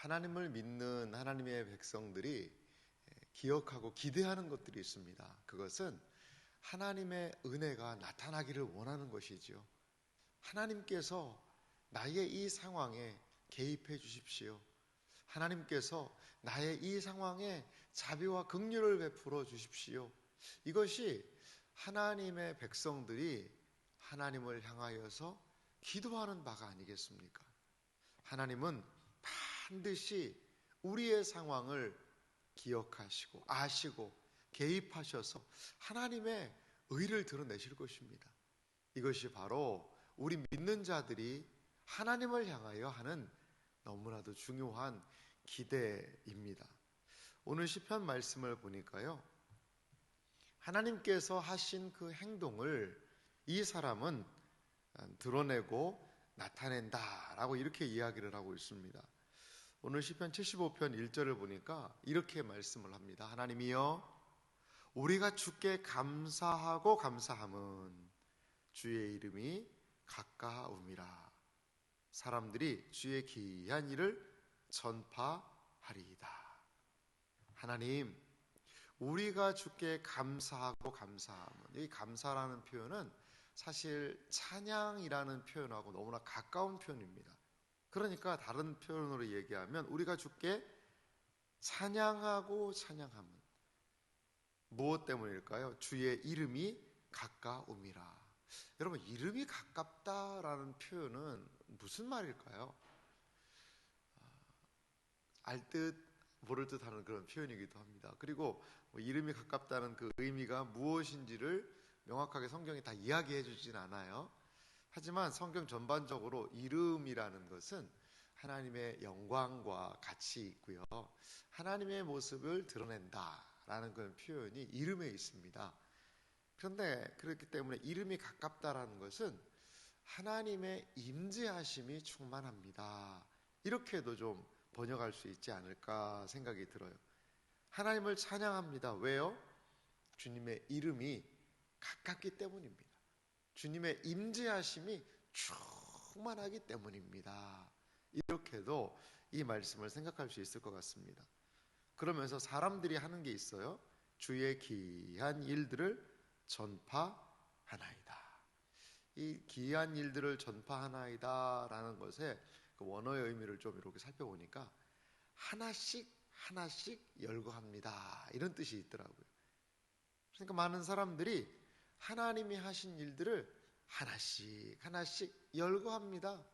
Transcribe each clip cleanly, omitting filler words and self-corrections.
하나님을 믿는 하나님의 백성들이 기억하고 기대하는 것들이 있습니다. 그것은 하나님의 은혜가 나타나기를 원하는 것이지요. 하나님께서 나의 이 상황에 개입해 주십시오. 하나님께서 나의 이 상황에 자비와 긍휼을 베풀어 주십시오. 이것이 하나님의 백성들이 하나님을 향하여서 기도하는 바가 아니겠습니까? 하나님은 반드시 우리의 상황을 기억하시고 아시고 개입하셔서 하나님의 의를 드러내실 것입니다. 이것이 바로 우리 믿는 자들이 하나님을 향하여 하는 너무나도 중요한 기대입니다. 오늘 시편 말씀을 보니까요, 하나님께서 하신 그 행동을 이 사람은 드러내고 나타낸다라고 이렇게 이야기를 하고 있습니다. 오늘 시편 75편 1절을 보니까 이렇게 말씀을 합니다. 하나님이여, 우리가 주께 감사하고 감사함은 주의 이름이 가까움이라. 사람들이 주의 기이한 일을 전파하리이다. 하나님, 우리가 주께 감사하고 감사함은, 이 감사라는 표현은 사실 찬양이라는 표현하고 너무나 가까운 표현입니다. 그러니까 다른 표현으로 얘기하면 우리가 주께 찬양하고 찬양함은 무엇 때문일까요? 주의 이름이 가까움이라. 여러분, 이름이 가깝다라는 표현은 무슨 말일까요? 알 듯 모를 듯 하는 그런 표현이기도 합니다. 그리고 이름이 가깝다는 그 의미가 무엇인지를 명확하게 성경이 다 이야기해 주진 않아요. 하지만 성경 전반적으로 이름이라는 것은 하나님의 영광과 같이 있고요, 하나님의 모습을 드러낸다라는 그런 표현이 이름에 있습니다. 그런데 그렇기 때문에 이름이 가깝다라는 것은 하나님의 임재하심이 충만합니다. 이렇게도 좀 번역할 수 있지 않을까 생각이 들어요. 하나님을 찬양합니다. 왜요? 주님의 이름이 가깝기 때문입니다. 주님의 임재하심이 충만하기 때문입니다. 이렇게도 이 말씀을 생각할 수 있을 것 같습니다. 그러면서 사람들이 하는 게 있어요. 주의 기이한 일들을 전파하나이다. 이 기이한 일들을 전파하나이다 라는 것의 그 원어의 의미를 좀 이렇게 살펴보니까 하나씩 하나씩 열거합니다, 이런 뜻이 있더라고요. 그러니까 많은 사람들이 하나님이 하신 일들을 하나씩 하나씩 열거합니다.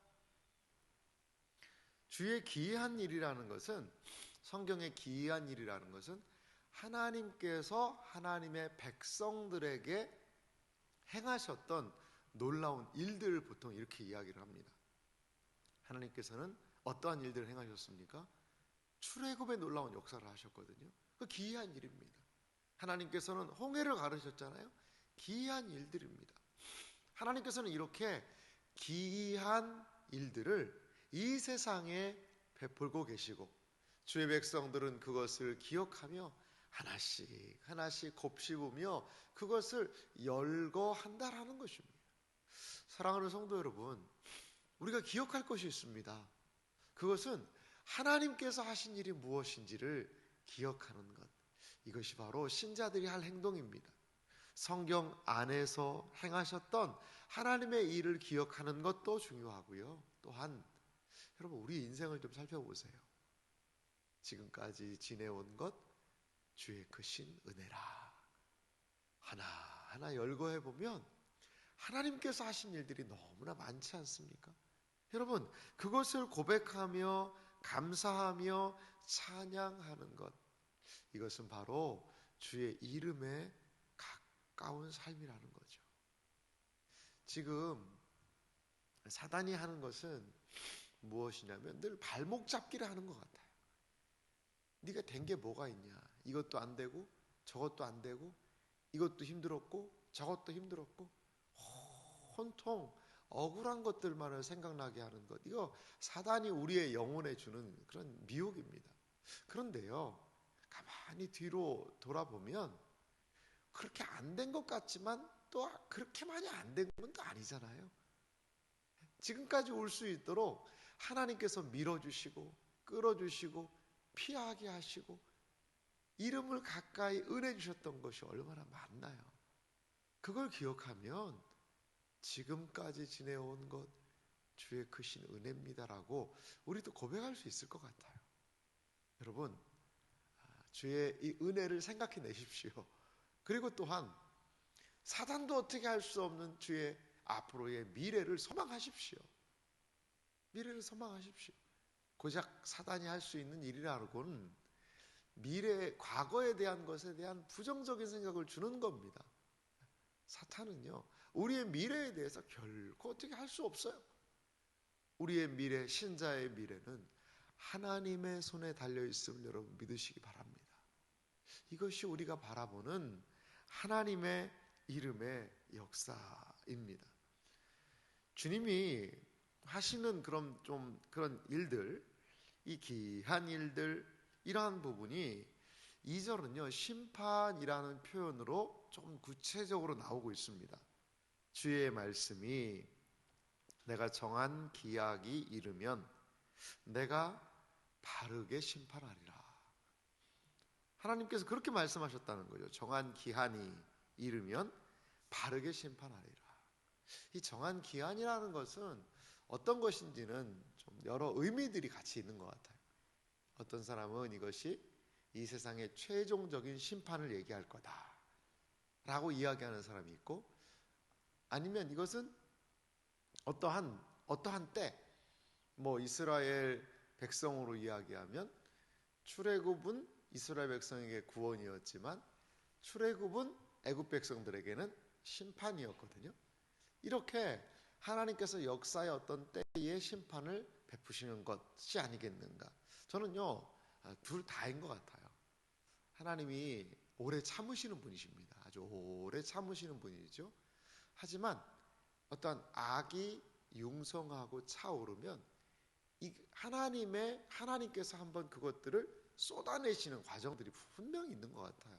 주의 기이한 일이라는 것은, 성경의 기이한 일이라는 것은 하나님께서 하나님의 백성들에게 행하셨던 놀라운 일들을 보통 이렇게 이야기를 합니다. 하나님께서는 어떠한 일들을 행하셨습니까? 출애굽의 놀라운 역사를 하셨거든요. 그 기이한 일입니다. 하나님께서는 홍해를 가르셨잖아요. 기이한 일들입니다. 하나님께서는 이렇게 기이한 일들을 이 세상에 베풀고 계시고, 주의 백성들은 그것을 기억하며 하나씩 하나씩 곱씹으며 그것을 열거한다라는 것입니다. 사랑하는 성도 여러분, 우리가 기억할 것이 있습니다. 그것은 하나님께서 하신 일이 무엇인지를 기억하는 것. 이것이 바로 신자들이 할 행동입니다. 성경 안에서 행하셨던 하나님의 일을 기억하는 것도 중요하고요, 또한 여러분, 우리 인생을 좀 살펴보세요. 지금까지 지내온 것 주의 크신 은혜라. 하나하나 열거해보면 하나님께서 하신 일들이 너무나 많지 않습니까? 여러분, 그것을 고백하며 감사하며 찬양하는 것, 이것은 바로 주의 이름에 가까운 삶이라는 거죠. 지금 사단이 하는 것은 무엇이냐면 늘 발목 잡기를 하는 것 같아요. 네가 된 게 뭐가 있냐? 이것도 안 되고 저것도 안 되고 이것도 힘들었고 저것도 힘들었고 온통 억울한 것들만을 생각나게 하는 것, 이거 사단이 우리의 영혼에 주는 그런 미혹입니다. 그런데요, 가만히 뒤로 돌아보면 그렇게 안 된 것 같지만 또 그렇게 많이 안 된 건 또 아니잖아요. 지금까지 올 수 있도록 하나님께서 밀어주시고 끌어주시고 피하게 하시고 이름을 가까이 은혜 주셨던 것이 얼마나 많나요? 그걸 기억하면 지금까지 지내온 것 주의 크신 은혜입니다라고 우리도 고백할 수 있을 것 같아요. 여러분, 주의 이 은혜를 생각해 내십시오. 그리고 또한 사단도 어떻게 할 수 없는 주의 앞으로의 미래를 소망하십시오. 미래를 소망하십시오. 고작 사단이 할 수 있는 일이라고는 미래, 과거에 대한 것에 대한 부정적인 생각을 주는 겁니다. 사탄은요, 우리의 미래에 대해서 결코 어떻게 할 수 없어요. 우리의 미래, 신자의 미래는 하나님의 손에 달려있음을 여러분 믿으시기 바랍니다. 이것이 우리가 바라보는 하나님의 이름의 역사입니다. 주님이 하시는 그런 일들, 이 귀한 일들, 이러한 부분이 2절은요, 심판이라는 표현으로 좀 구체적으로 나오고 있습니다. 주의 말씀이 내가 정한 기약이 이르면 내가 바르게 심판하리라. 하나님께서 그렇게 말씀하셨다는 거죠. 정한 기한이 이르면 바르게 심판하리라. 이 정한 기한이라는 것은 어떤 것인지는 좀 여러 의미들이 같이 있는 것 같아요. 어떤 사람은 이것이 이 세상의 최종적인 심판을 얘기할 거다 라고 이야기하는 사람이 있고, 아니면 이것은 어떠한 때, 이스라엘 백성으로 이야기하면 출애굽은 이스라엘 백성에게 구원이었지만 출애굽은 애굽 백성들에게는 심판이었거든요. 이렇게 하나님께서 역사의 어떤 때의 심판을 베푸시는 것이 아니겠는가. 저는요, 둘 다인 것 같아요. 하나님이 오래 참으시는 분이십니다. 아주 오래 참으시는 분이죠. 하지만 어떤 악이 융성하고 차오르면 하나님께서 한번 그것들을 쏟아내시는 과정들이 분명히 있는 것 같아요.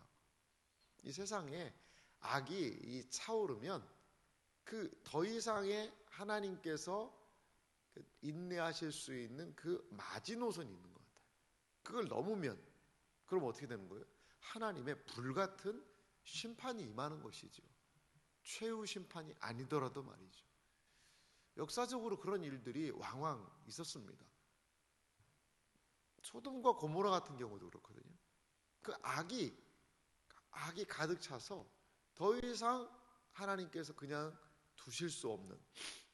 이 세상에 악이 차오르면 그 더 이상의 하나님께서 인내하실 수 있는 그 마지노선이 있는 것 같아요. 그걸 넘으면 그럼 어떻게 되는 거예요? 하나님의 불같은 심판이 임하는 것이죠. 최후 심판이 아니더라도 말이죠. 역사적으로 그런 일들이 왕왕 있었습니다. 소돔과 고모라 같은 경우도 그렇거든요. 그 악이 가득 차서 더 이상 하나님께서 그냥 두실 수 없는,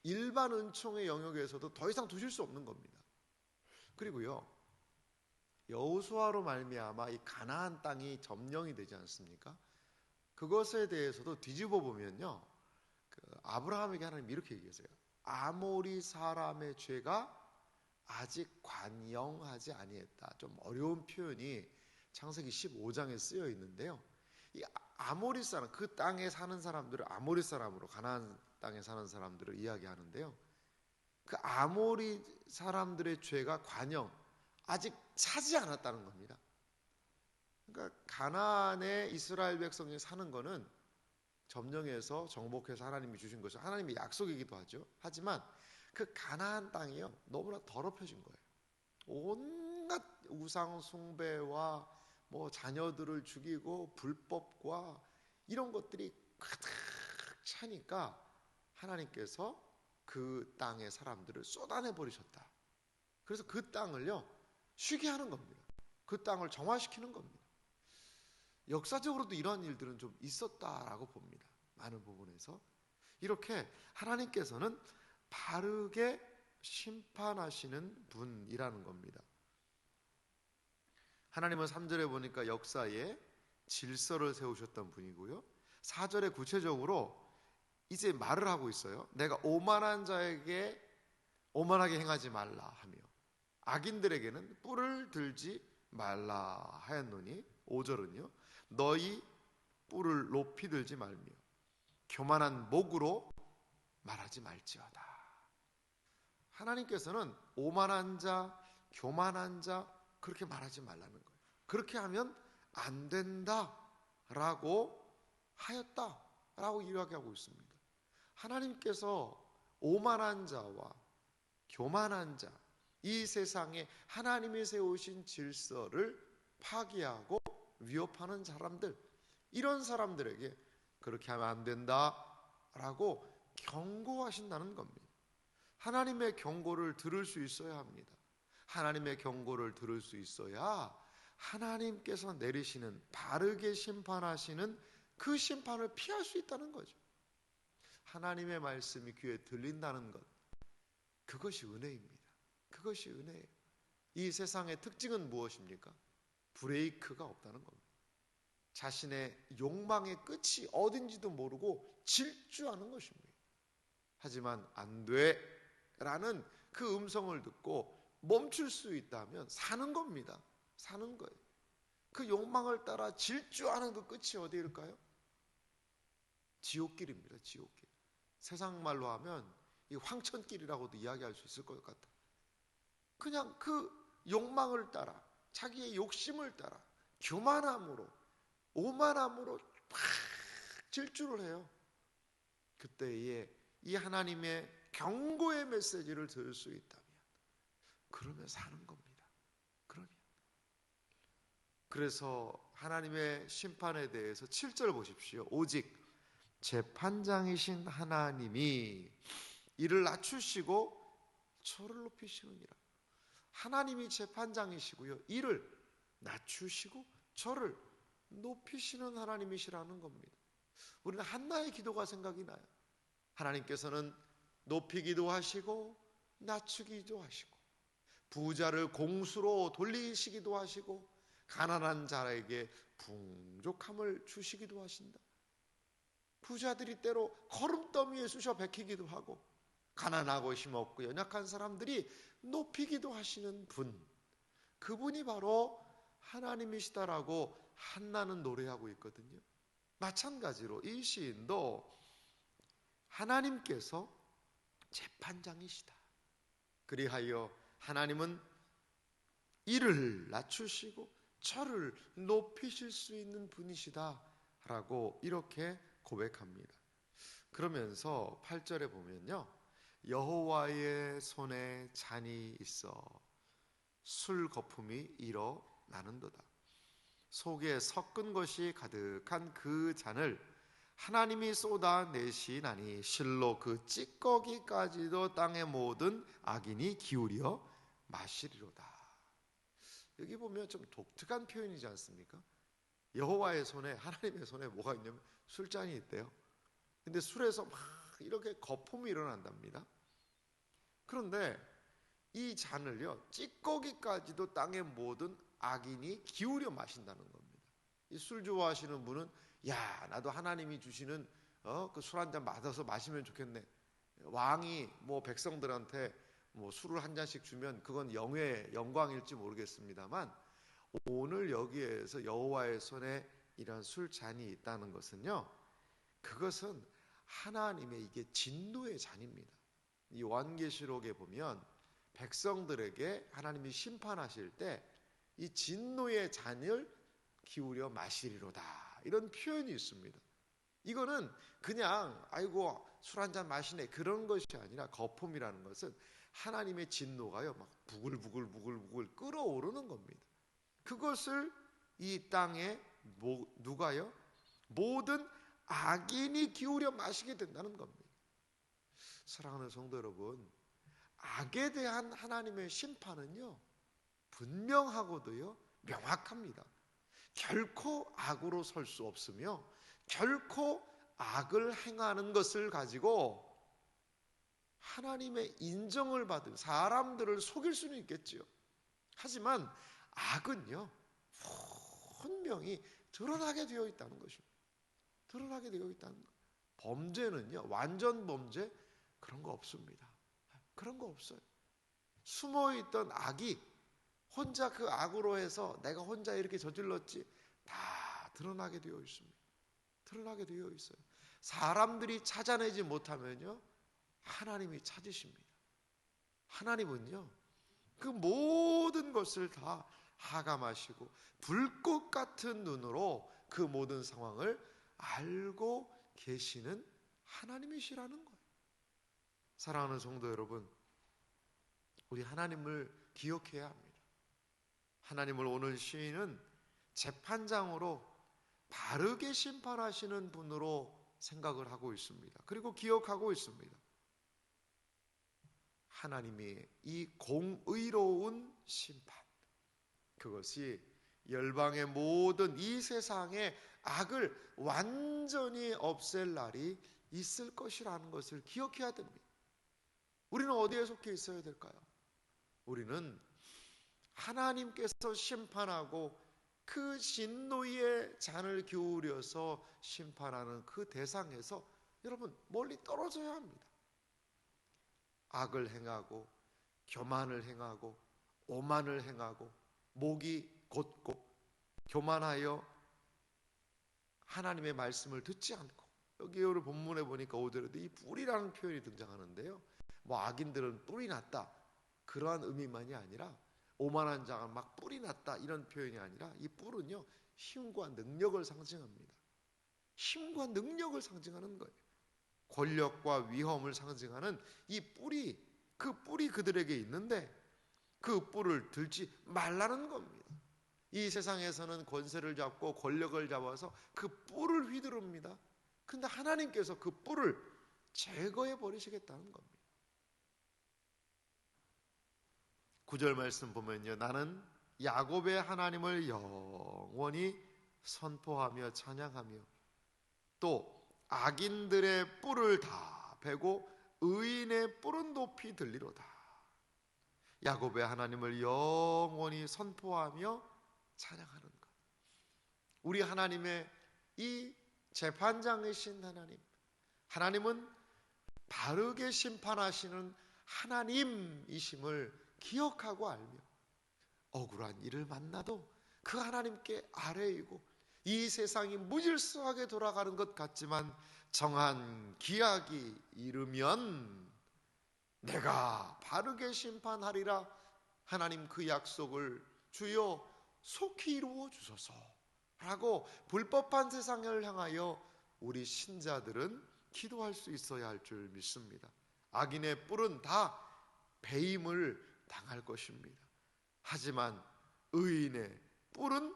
일반 은총의 영역에서도 더 이상 두실 수 없는 겁니다. 그리고요, 여호수아로 말미암아 이 가나안 땅이 점령이 되지 않습니까? 그것에 대해서도 뒤집어 보면요, 아브라함에게 하나님이 이렇게 얘기했어요. 아모리 사람의 죄가 아직 관영하지 아니했다. 좀 어려운 표현이 창세기 15장에 쓰여 있는데요. 이 아모리 사람, 그 땅에 사는 사람들을 아모리 사람으로, 가나안 땅에 사는 사람들을 이야기하는데요. 그 아모리 사람들의 죄가 관영, 아직 차지 않았다는 겁니다. 그러니까 가나안에 이스라엘 백성이 사는 거는 점령해서 정복해서 하나님이 주신 것은 하나님의 약속이기도 하죠. 하지만 그 가나안 땅이요, 너무나 더럽혀진 거예요. 온갖 우상 숭배와 자녀들을 죽이고 불법과 이런 것들이 가득 차니까 하나님께서 그 땅의 사람들을 쏟아내 버리셨다. 그래서 그 땅을요, 쉬게 하는 겁니다. 그 땅을 정화시키는 겁니다. 역사적으로도 이러한 일들은 좀 있었다라고 봅니다. 많은 부분에서. 이렇게 하나님께서는 바르게 심판하시는 분이라는 겁니다. 하나님은 3절에 보니까 역사에 질서를 세우셨던 분이고요. 4절에 구체적으로 이제 말을 하고 있어요. 내가 오만한 자에게 오만하게 행하지 말라 하며 악인들에게는 뿔을 들지 말라 하였노니, 5절은요. 너희 뿔을 높이 들지 말며 교만한 목으로 말하지 말지어다. 하나님께서는 오만한 자, 교만한 자 그렇게 말하지 말라는 거예요. 그렇게 하면 안 된다라고 하였다라고 이야기하고 있습니다. 하나님께서 오만한 자와 교만한 자, 이 세상에 하나님이 세우신 질서를 파기하고 위협하는 사람들, 이런 사람들에게 그렇게 하면 안 된다라고 경고하신다는 겁니다. 하나님의 경고를 들을 수 있어야 합니다. 하나님의 경고를 들을 수 있어야 하나님께서 내리시는, 바르게 심판하시는 그 심판을 피할 수 있다는 거죠. 하나님의 말씀이 귀에 들린다는 것, 그것이 은혜입니다. 그것이 은혜예요. 이 세상의 특징은 무엇입니까? 브레이크가 없다는 겁니다. 자신의 욕망의 끝이 어딘지도 모르고 질주하는 것입니다. 하지만 안 돼 라는 그 음성을 듣고 멈출 수 있다면 사는 겁니다. 사는 거예요. 그 욕망을 따라 질주하는 그 끝이 어디일까요? 지옥길입니다. 지옥길. 세상 말로 하면 이 황천길이라고도 이야기할 수 있을 것 같아요. 그냥 그 욕망을 따라, 자기의 욕심을 따라 교만함으로, 오만함으로 막 질주를 해요. 그때에 이 하나님의 경고의 메시지를 들을 수 있다면, 그러면 사는 겁니다. 그래서 하나님의 심판에 대해서 7절 보십시오. 오직 재판장이신 하나님이 이를 낮추시고 저를 높이시느니라. 하나님이 재판장이시고요, 이를 낮추시고 저를 높이시는 하나님이시라는 겁니다. 우리는 한나의 기도가 생각이 나요. 하나님께서는 높이기도 하시고 낮추기도 하시고, 부자를 공수로 돌리시기도 하시고, 가난한 자에게 풍족함을 주시기도 하신다. 부자들이 때로 거름더미에 쑤셔 베기기도 하고, 가난하고 힘없고 연약한 사람들이 높이기도 하시는 분, 그분이 바로 하나님이시다라고 한나는 노래하고 있거든요. 마찬가지로 이 시인도 하나님께서 재판장이시다, 그리하여 하나님은 이를 낮추시고 저를 높이실 수 있는 분이시다라고 이렇게 고백합니다. 그러면서 8절에 보면요, 여호와의 손에 잔이 있어 술 거품이 일어나는도다. 속에 섞은 것이 가득한 그 잔을 하나님이 쏟아내시나니 실로 그 찌꺼기까지도 땅의 모든 악인이 기울여 마시리로다. 여기 보면 좀 독특한 표현이지 않습니까? 여호와의 손에, 하나님의 손에 뭐가 있냐면 술잔이 있대요. 근데 술에서 막 이렇게 거품이 일어난답니다. 그런데 이 잔을요, 찌꺼기까지도 땅의 모든 악인이 기울여 마신다는 겁니다. 이 술 좋아하시는 분은, 야, 나도 하나님이 주시는 그 술 한 잔 받아서 마시면 좋겠네. 왕이 뭐 백성들한테 뭐 술을 한 잔씩 주면 그건 영광일지 모르겠습니다만, 오늘 여기에서 여호와의 손에 이런 술잔이 있다는 것은요, 그것은 하나님의 이게 진노의 잔입니다. 이 요한계시록에 보면 백성들에게 하나님이 심판하실 때 이 진노의 잔을 기울여 마시리로다, 이런 표현이 있습니다. 이거는 그냥 아이고 술 한잔 마시네 그런 것이 아니라, 거품이라는 것은 하나님의 진노가요 막 부글부글 끓어오르는 겁니다. 그것을 이 땅에 누가요? 모든 악인이 기울여 마시게 된다는 겁니다. 사랑하는 성도 여러분, 악에 대한 하나님의 심판은요 분명하고도요 명확합니다. 결코 악으로 설 수 없으며, 결코 악을 행하는 것을 가지고 하나님의 인정을 받은 사람들을 속일 수는 있겠지요. 하지만 악은요 분명히 드러나게 되어 있다는 것입니다. 드러나게 되어 있다는 것. 범죄는요, 완전 범죄 그런 거 없습니다. 그런 거 없어요. 숨어있던 악이 혼자 그 악으로 해서 내가 혼자 이렇게 저질렀지, 다 드러나게 되어 있습니다. 드러나게 되어 있어요. 사람들이 찾아내지 못하면요 하나님이 찾으십니다. 하나님은요 그 모든 것을 다 하감하시고 불꽃 같은 눈으로 그 모든 상황을 알고 계시는 하나님이시라는 거예요. 사랑하는 성도 여러분, 우리 하나님을 기억해야 합니다. 하나님을 오늘 시인은 재판장으로 바르게 심판하시는 분으로 생각을 하고 있습니다. 그리고 기억하고 있습니다. 하나님이 이 공의로운 심판, 그것이 열방의 모든 이 세상의 악을 완전히 없앨 날이 있을 것이라는 것을 기억해야 됩니다. 우리는 어디에 속해 있어야 될까요? 우리는 하나님께서 심판하고 그 진노의 잔을 기울여서 심판하는 그 대상에서 여러분 멀리 떨어져야 합니다. 악을 행하고 교만을 행하고 오만을 행하고 목이 곧고 교만하여 하나님의 말씀을 듣지 않고, 여기 오늘 본문에 보니까 5절에도 이 뿔이라는 표현이 등장하는데요, 악인들은 뿔이 났다 그러한 의미만이 아니라, 오만한 자가 막 뿔이 났다 이런 표현이 아니라, 이 뿔은요 힘과 능력을 상징합니다. 힘과 능력을 상징하는 거예요. 권력과 위험을 상징하는 이 뿔이, 그 뿔이 그들에게 있는데 그 뿔을 들지 말라는 겁니다. 이 세상에서는 권세를 잡고 권력을 잡아서 그 뿔을 휘두릅니다. 근데 하나님께서 그 뿔을 제거해 버리시겠다는 겁니다. 9절 말씀 보면요, 나는 야곱의 하나님을 영원히 선포하며 찬양하며 또 악인들의 뿔을 다 베고 의인의 뿔은 높이 들리로다. 야곱의 하나님을 영원히 선포하며 찬양하는 것. 우리 하나님의 이 재판장이신 하나님, 하나님은 바르게 심판하시는 하나님이심을 기억하고 알며 억울한 일을 만나도 그 하나님께 아뢰이고, 이 세상이 무질서하게 돌아가는 것 같지만 정한 기약이 이르면 내가 바르게 심판하리라. 하나님 그 약속을 주여 속히 이루어 주소서 라고 불법한 세상을 향하여 우리 신자들은 기도할 수 있어야 할 줄 믿습니다. 악인의 뿔은 다 배임을 당할 것입니다. 하지만 의인의 뿔은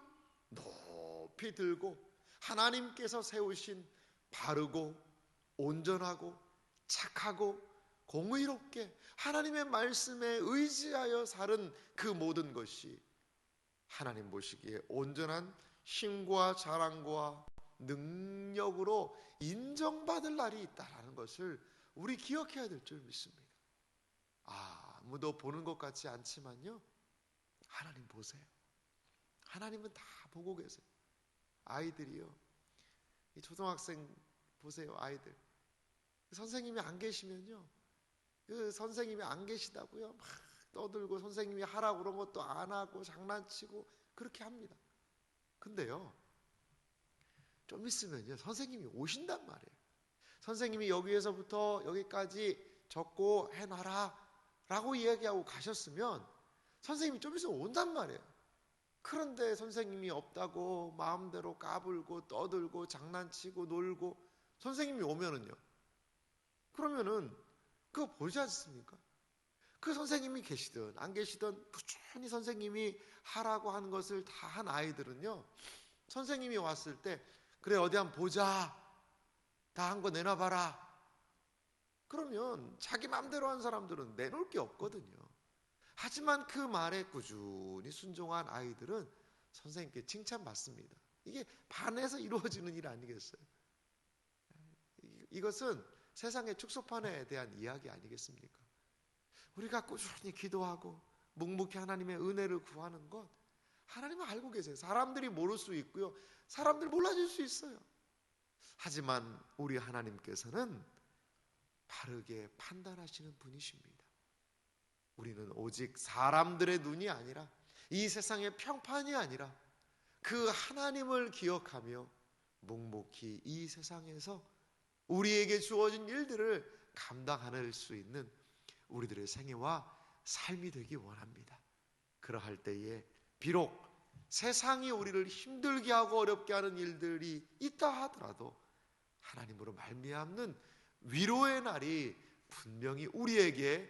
높이 들고 하나님께서 세우신 바르고 온전하고 착하고 공의롭게 하나님의 말씀에 의지하여 사는 그 모든 것이 하나님 보시기에 온전한 힘과 자랑과 능력으로 인정받을 날이 있다는 것을 우리 기억해야 될 줄 믿습니다. 아무도 보는 것 같지 않지만요, 하나님 보세요. 하나님은 다 보고 계세요. 아이들이요, 이 초등학생 보세요. 아이들 선생님이 안 계시면요, 그 선생님이 안 계시다고요 막 떠들고 선생님이 하라고 그런 것도 안 하고 장난치고 그렇게 합니다. 근데요, 좀 있으면요 선생님이 오신단 말이에요. 선생님이 여기에서부터 여기까지 적고 해놔라 라고 이야기하고 가셨으면 선생님이 좀 있으면 온단 말이에요. 그런데 선생님이 없다고 마음대로 까불고 떠들고 장난치고 놀고, 선생님이 오면은요, 그러면은 그거 보지 않습니까? 그 선생님이 계시든 안 계시든 꾸준히 선생님이 하라고 하는 것을 다 한 아이들은요, 선생님이 왔을 때 그래 어디 한번 보자, 다 한 거 내놔봐라, 그러면 자기 마음대로 한 사람들은 내놓을 게 없거든요. 하지만 그 말에 꾸준히 순종한 아이들은 선생님께 칭찬받습니다. 이게 반에서 이루어지는 일 아니겠어요? 이것은 세상의 축소판에 대한 이야기 아니겠습니까? 우리가 꾸준히 기도하고 묵묵히 하나님의 은혜를 구하는 것, 하나님은 알고 계세요. 사람들이 모를 수 있고요, 사람들 몰라줄 수 있어요. 하지만 우리 하나님께서는 바르게 판단하시는 분이십니다. 우리는 오직 사람들의 눈이 아니라, 이 세상의 평판이 아니라 그 하나님을 기억하며 묵묵히 이 세상에서 우리에게 주어진 일들을 감당할 수 있는 우리들의 생애와 삶이 되기 원합니다. 그러할 때에 비록 세상이 우리를 힘들게 하고 어렵게 하는 일들이 있다 하더라도 하나님으로 말미암는 위로의 날이 분명히 우리에게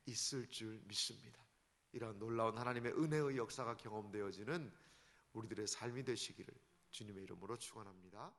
있을 줄 믿습니다. 이런 놀라운 하나님의 은혜의 역사가 경험되어지는 우리들의 삶이 되시기를 주님의 이름으로 축원합니다.